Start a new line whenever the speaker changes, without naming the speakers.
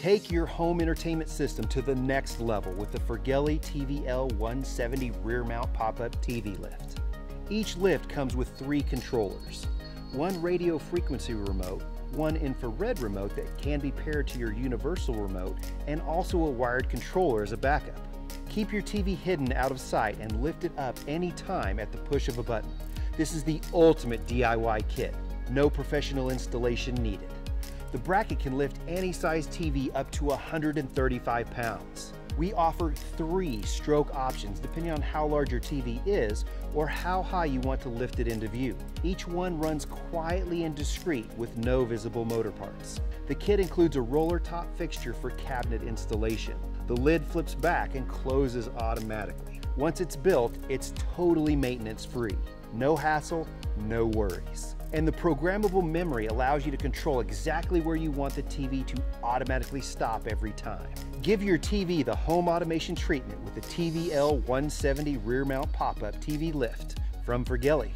Take your home entertainment system to the next level with the FIRGELLI TV L170 rear mount pop-up TV lift. Each lift comes with 3 controllers, one radio frequency remote, one infrared remote that can be paired to your universal remote, and also a wired controller as a backup. Keep your TV hidden out of sight and lift it up anytime at the push of a button. This is the ultimate DIY kit. No professional installation needed. The bracket can lift any size TV up to 135 pounds. We offer 3 stroke options depending on how large your TV is or how high you want to lift it into view. Each one runs quietly and discreet with no visible motor parts. The kit includes a roller top fixture for cabinet installation. The lid flips back and closes automatically. Once it's built, it's totally maintenance free. No hassle, no worries. And the programmable memory allows you to control exactly where you want the TV to automatically stop every time. Give your TV the home automation treatment with the TV L170 rear mount pop-up TV lift from FIRGELLI.